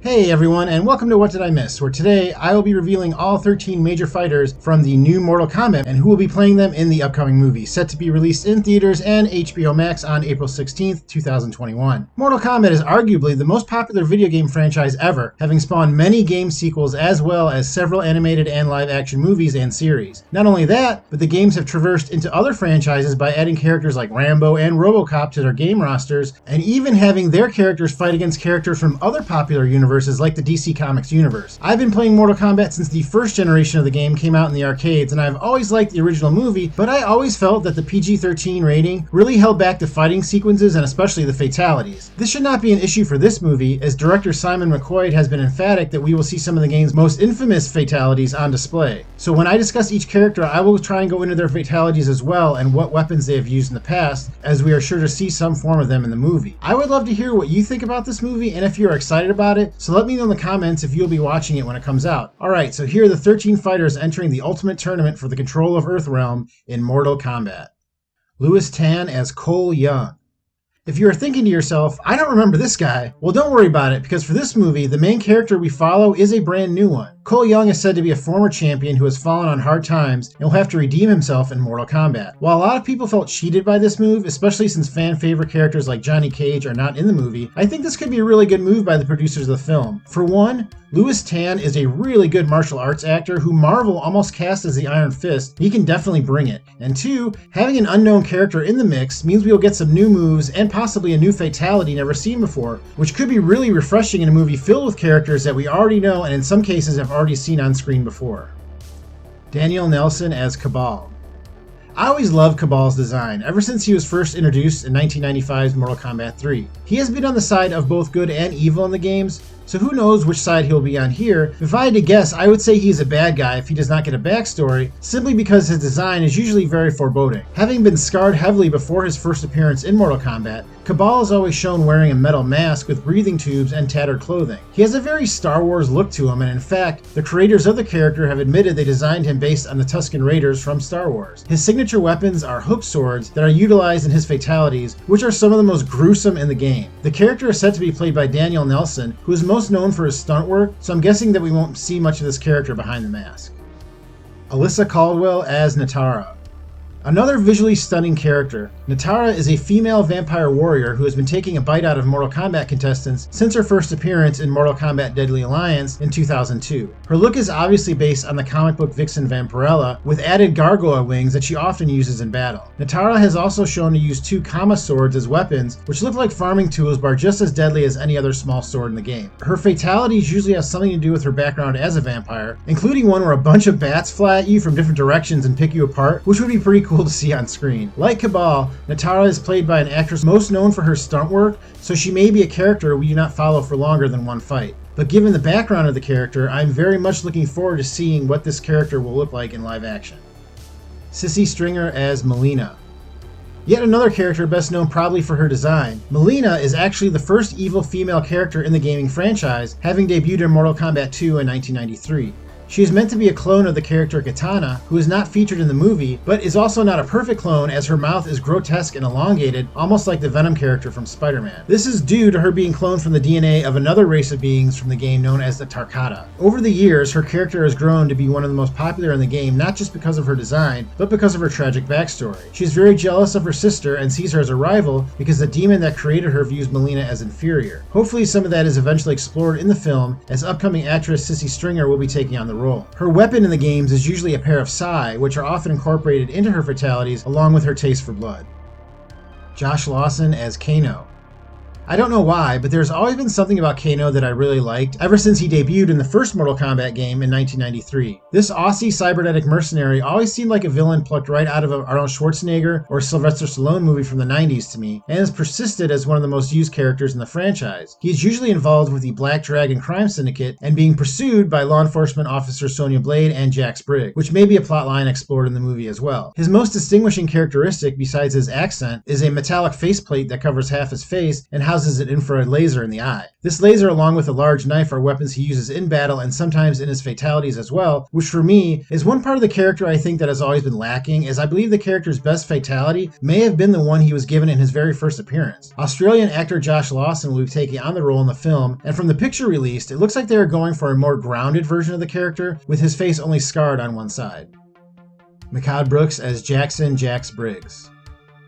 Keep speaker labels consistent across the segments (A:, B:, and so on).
A: Hey everyone, and welcome to What Did I Miss, where today I will be revealing all 13 major fighters from the new Mortal Kombat and who will be playing them in the upcoming movie, set to be released in theaters and HBO Max on April 16th, 2021. Mortal Kombat is arguably the most popular video game franchise ever, having spawned many game sequels as well as several animated and live-action movies and series. Not only that, but the games have traversed into other franchises by adding characters like Rambeau and RoboCop to their game rosters, and even having their characters fight against characters from other popular universes like the DC Comics universe. I've been playing Mortal Kombat since the first generation of the game came out in the arcades, and I've always liked the original movie, but I always felt that the PG-13 rating really held back the fighting sequences and especially the fatalities. This should not be an issue for this movie, as director Simon McQuoid has been emphatic that we will see some of the game's most infamous fatalities on display. So when I discuss each character, I will try and go into their fatalities as well and what weapons they have used in the past, as we are sure to see some form of them in the movie. I would love to hear what you think about this movie and if you're excited about it, so let me know in the comments if you'll be watching it when it comes out. Alright, so here are the 13 fighters entering the ultimate tournament for the control of Earthrealm in Mortal Kombat. Lewis Tan as Cole Young. If you are thinking to yourself, I don't remember this guy, well don't worry about it, because for this movie, the main character we follow is a brand new one. Cole Young is said to be a former champion who has fallen on hard times and will have to redeem himself in Mortal Kombat. While a lot of people felt cheated by this move, especially since fan favorite characters like Johnny Cage are not in the movie, I think this could be a really good move by the producers of the film. For one, Lewis Tan is a really good martial arts actor who Marvel almost cast as the Iron Fist. He can definitely bring it. And two, having an unknown character in the mix means we will get some new moves and possibly a new fatality never seen before, which could be really refreshing in a movie filled with characters that we already know and in some cases have already seen on screen before. Daniel Nelson as Kabal. I always loved Kabal's design, ever since he was first introduced in 1995's Mortal Kombat 3. He has been on the side of both good and evil in the games, so who knows which side he'll be on here. If I had to guess, I would say he's a bad guy if he does not get a backstory, simply because his design is usually very foreboding. Having been scarred heavily before his first appearance in Mortal Kombat, Kabal is always shown wearing a metal mask with breathing tubes and tattered clothing. He has a very Star Wars look to him, and in fact, the creators of the character have admitted they designed him based on the Tusken Raiders from Star Wars. His signature weapons are hook swords that are utilized in his fatalities, which are some of the most gruesome in the game. The character is said to be played by Daniel Nelson, who is most known for his stunt work, so I'm guessing that we won't see much of this character behind the mask. Alyssa Caldwell as Natara. Another visually stunning character, Natara is a female vampire warrior who has been taking a bite out of Mortal Kombat contestants since her first appearance in Mortal Kombat Deadly Alliance in 2002. Her look is obviously based on the comic book vixen Vampirella, with added gargoyle wings that she often uses in battle. Natara has also shown to use two Kama swords as weapons, which look like farming tools but are just as deadly as any other small sword in the game. Her fatalities usually have something to do with her background as a vampire, including one where a bunch of bats fly at you from different directions and pick you apart, which would be pretty cool to see on screen. Like Kabal, Natara is played by an actress most known for her stunt work, so she may be a character we do not follow for longer than one fight. But given the background of the character, I'm very much looking forward to seeing what this character will look like in live action. Sisi Stringer as Mileena. Yet another character best known probably for her design, Mileena is actually the first evil female character in the gaming franchise, having debuted in Mortal Kombat 2 in 1993. She is meant to be a clone of the character Kitana, who is not featured in the movie, but is also not a perfect clone as her mouth is grotesque and elongated, almost like the Venom character from Spider-Man. This is due to her being cloned from the DNA of another race of beings from the game known as the Tarkata. Over the years, her character has grown to be one of the most popular in the game, not just because of her design, but because of her tragic backstory. She is very jealous of her sister and sees her as a rival because the demon that created her views Mileena as inferior. Hopefully some of that is eventually explored in the film, as upcoming actress Sisi Stringer will be taking on the role. Her weapon in the games is usually a pair of sai, which are often incorporated into her fatalities along with her taste for blood. Josh Lawson as Kano. I don't know why, but there's always been something about Kano that I really liked ever since he debuted in the first Mortal Kombat game in 1993. This Aussie cybernetic mercenary always seemed like a villain plucked right out of an Arnold Schwarzenegger or Sylvester Stallone movie from the 90s to me, and has persisted as one of the most used characters in the franchise. He is usually involved with the Black Dragon crime syndicate and being pursued by law enforcement officer Sonya Blade and Jack Sprigg, which may be a plotline explored in the movie as well. His most distinguishing characteristic, besides his accent, is a metallic faceplate that covers half his face and how houses an infrared laser in the eye. This laser, along with a large knife, are weapons he uses in battle and sometimes in his fatalities as well, which for me is one part of the character I think that has always been lacking, as I believe the character's best fatality may have been the one he was given in his very first appearance. Australian actor Josh Lawson will be taking on the role in the film, and from the picture released, it looks like they are going for a more grounded version of the character, with his face only scarred on one side. Mehcad Brooks as Jackson Jax Briggs.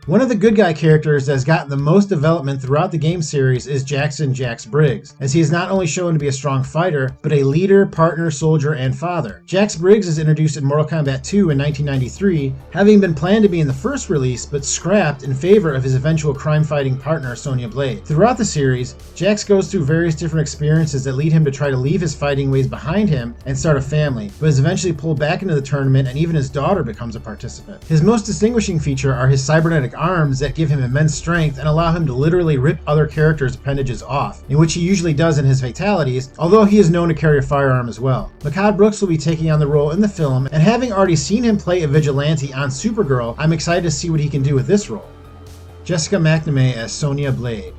A: One of the good guy characters that has gotten the most development throughout the game series is Jackson Jax Briggs, as he is not only shown to be a strong fighter, but a leader, partner, soldier, and father. Jax Briggs is introduced in Mortal Kombat 2 in 1993, having been planned to be in the first release, but scrapped in favor of his eventual crime-fighting partner, Sonya Blade. Throughout the series, Jax goes through various different experiences that lead him to try to leave his fighting ways behind him and start a family, but is eventually pulled back into the tournament, and even his daughter becomes a participant. His most distinguishing feature are his cybernetic arms that give him immense strength and allow him to literally rip other characters' appendages off, in which he usually does in his fatalities, although he is known to carry a firearm as well. Mehcad Brooks will be taking on the role in the film, and having already seen him play a vigilante on Supergirl, I'm excited to see what he can do with this role. Jessica McNamee as Sonya Blade.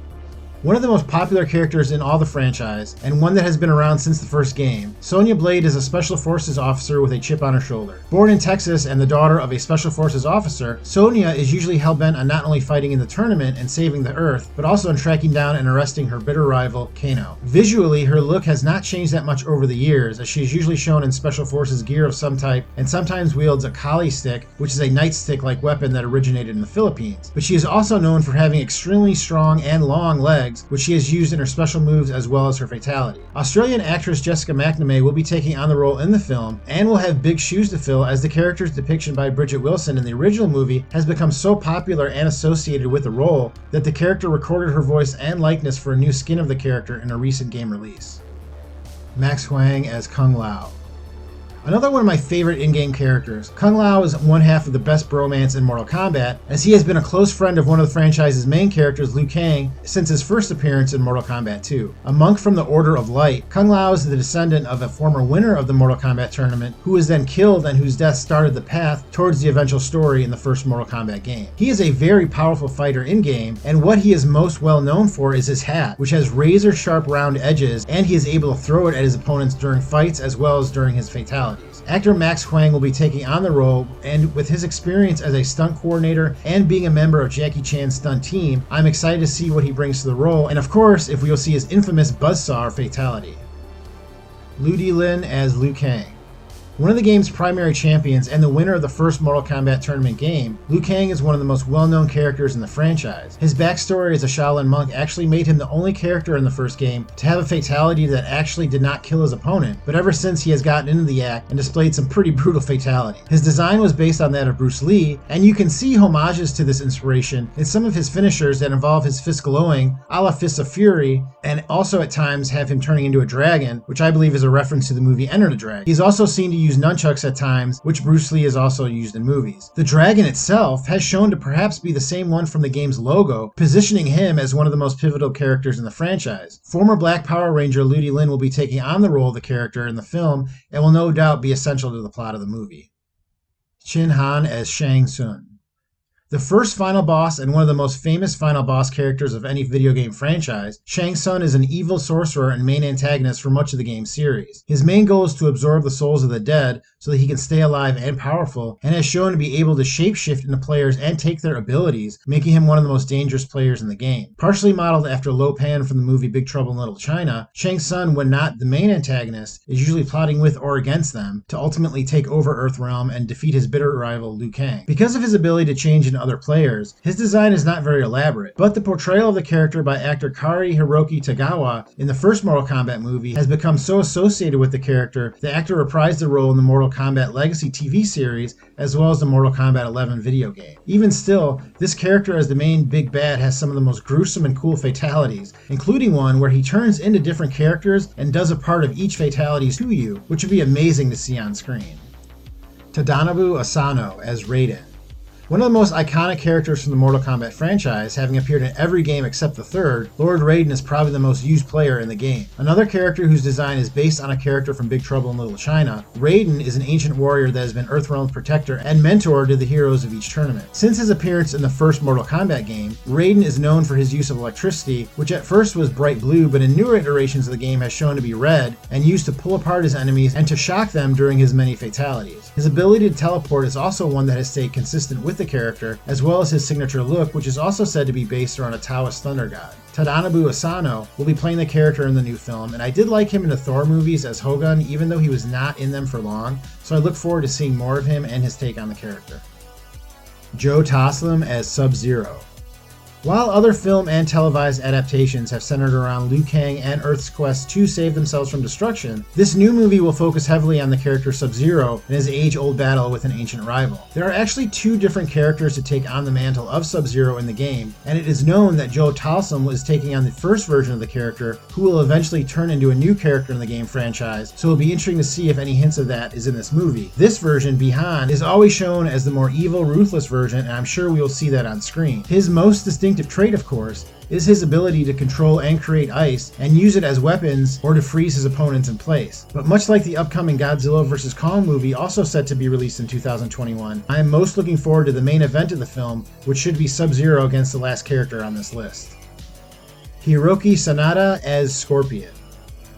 A: One of the most popular characters in all the franchise, and one that has been around since the first game, Sonya Blade is a Special Forces officer with a chip on her shoulder. Born in Texas and the daughter of a Special Forces officer, Sonya is usually hell-bent on not only fighting in the tournament and saving the Earth, but also on tracking down and arresting her bitter rival, Kano. Visually, her look has not changed that much over the years, as she is usually shown in Special Forces gear of some type, and sometimes wields a Kali stick, which is a nightstick-like weapon that originated in the Philippines. But she is also known for having extremely strong and long legs, which she has used in her special moves as well as her fatality. Australian actress Jessica McNamee will be taking on the role in the film, and will have big shoes to fill, as the character's depiction by Bridget Wilson in the original movie has become so popular and associated with the role that the character recorded her voice and likeness for a new skin of the character in a recent game release. Max Huang as Kung Lao. Another one of my favorite in-game characters, Kung Lao is one half of the best bromance in Mortal Kombat, as he has been a close friend of one of the franchise's main characters, Liu Kang, since his first appearance in Mortal Kombat 2. A monk from the Order of Light, Kung Lao is the descendant of a former winner of the Mortal Kombat tournament, who was then killed and whose death started the path towards the eventual story in the first Mortal Kombat game. He is a very powerful fighter in-game, and what he is most well known for is his hat, which has razor-sharp round edges, and he is able to throw it at his opponents during fights as well as during his fatalities. Actor Max Huang will be taking on the role, and with his experience as a stunt coordinator and being a member of Jackie Chan's stunt team, I'm excited to see what he brings to the role, and of course, if we will see his infamous buzzsaw fatality. Ludi Lin as Liu Kang. One of the game's primary champions and the winner of the first Mortal Kombat tournament game, Liu Kang is one of the most well-known characters in the franchise. His backstory as a Shaolin monk actually made him the only character in the first game to have a fatality that actually did not kill his opponent, but ever since he has gotten into the act and displayed some pretty brutal fatalities. His design was based on that of Bruce Lee, and you can see homages to this inspiration in some of his finishers that involve his fist glowing, a la Fists of Fury, and also at times have him turning into a dragon, which I believe is a reference to the movie Enter the Dragon. He's also seen to use nunchucks at times, which Bruce Lee has also used in movies. The dragon itself has shown to perhaps be the same one from the game's logo, positioning him as one of the most pivotal characters in the franchise. Former Black Power Ranger Ludi Lin will be taking on the role of the character in the film, and will no doubt be essential to the plot of the movie. Chin Han as Shang Tsung. The first final boss and one of the most famous final boss characters of any video game franchise, Shang Tsung is an evil sorcerer and main antagonist for much of the game series. His main goal is to absorb the souls of the dead so that he can stay alive and powerful, and has shown to be able to shapeshift into players and take their abilities, making him one of the most dangerous players in the game. Partially modeled after Lo Pan from the movie Big Trouble in Little China, Shang Tsung, when not the main antagonist, is usually plotting with or against them to ultimately take over Earthrealm and defeat his bitter rival Liu Kang. Because of his ability to change into other players, his design is not very elaborate, but the portrayal of the character by actor Kari Hiroki Tagawa in the first Mortal Kombat movie has become so associated with the character, the actor reprised the role in the Mortal Kombat Legacy TV series as well as the Mortal Kombat 11 video game. Even still, this character as the main big bad has some of the most gruesome and cool fatalities, including one where he turns into different characters and does a part of each fatality to you, which would be amazing to see on screen. Tadanobu Asano as Raiden. One of the most iconic characters from the Mortal Kombat franchise, having appeared in every game except the third, Lord Raiden is probably the most used player in the game. Another character whose design is based on a character from Big Trouble in Little China, Raiden is an ancient warrior that has been Earthrealm's protector and mentor to the heroes of each tournament. Since his appearance in the first Mortal Kombat game, Raiden is known for his use of electricity, which at first was bright blue, but in newer iterations of the game has shown to be red, and used to pull apart his enemies and to shock them during his many fatalities. His ability to teleport is also one that has stayed consistent with the character, as well as his signature look, which is also said to be based around a Taoist thunder god. Tadanobu Asano will be playing the character in the new film, and I did like him in the Thor movies as Hogun, even though he was not in them for long, so I look forward to seeing more of him and his take on the character. Joe Taslim as Sub-Zero. While other film and televised adaptations have centered around Liu Kang and Earth's quest to save themselves from destruction, this new movie will focus heavily on the character Sub-Zero and his age-old battle with an ancient rival. There are actually two different characters to take on the mantle of Sub-Zero in the game, and it is known that Joe Taslim is taking on the first version of the character, who will eventually turn into a new character in the game franchise, so it'll be interesting to see if any hints of that is in this movie. This version, Bihan, is always shown as the more evil, ruthless version, and I'm sure we will see that on screen. His most distinctive trait, of course, is his ability to control and create ice and use it as weapons or to freeze his opponents in place. But much like the upcoming Godzilla vs. Kong movie, also set to be released in 2021, I am most looking forward to the main event of the film, which should be Sub-Zero against the last character on this list. Hiroki Sanada as Scorpion.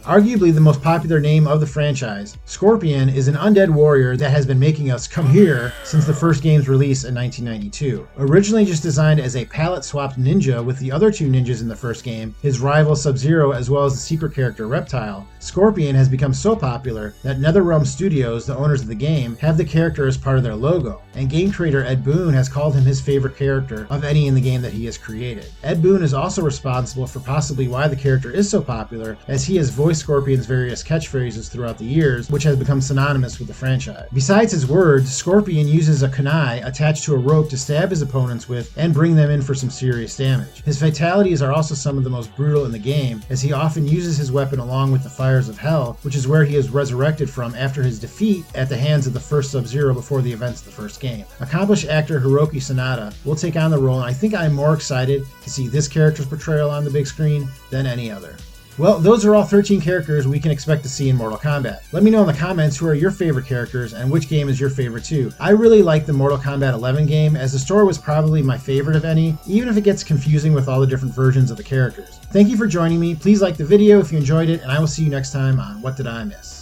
A: Arguably the most popular name of the franchise, Scorpion is an undead warrior that has been making us come here since the first game's release in 1992. Originally just designed as a palette-swapped ninja with the other two ninjas in the first game, his rival Sub-Zero as well as the secret character Reptile, Scorpion has become so popular that NetherRealm Studios, the owners of the game, have the character as part of their logo, and game creator Ed Boon has called him his favorite character of any in the game that he has created. Ed Boon is also responsible for possibly why the character is so popular, as he has voiced Scorpion's various catchphrases throughout the years, which has become synonymous with the franchise. Besides his words, Scorpion uses a kunai attached to a rope to stab his opponents with and bring them in for some serious damage. His fatalities are also some of the most brutal in the game, as he often uses his weapon along with the fires of hell, which is where he is resurrected from after his defeat at the hands of the first Sub-Zero before the events of the first game. Accomplished actor Hiroki Sanada will take on the role, and I think I'm more excited to see this character's portrayal on the big screen than any other. Well, those are all 13 characters we can expect to see in Mortal Kombat. Let me know in the comments who are your favorite characters and which game is your favorite too. I really like the Mortal Kombat 11 game, as the story was probably my favorite of any, even if it gets confusing with all the different versions of the characters. Thank you for joining me. Please like the video if you enjoyed it, and I will see you next time on What Did I Miss?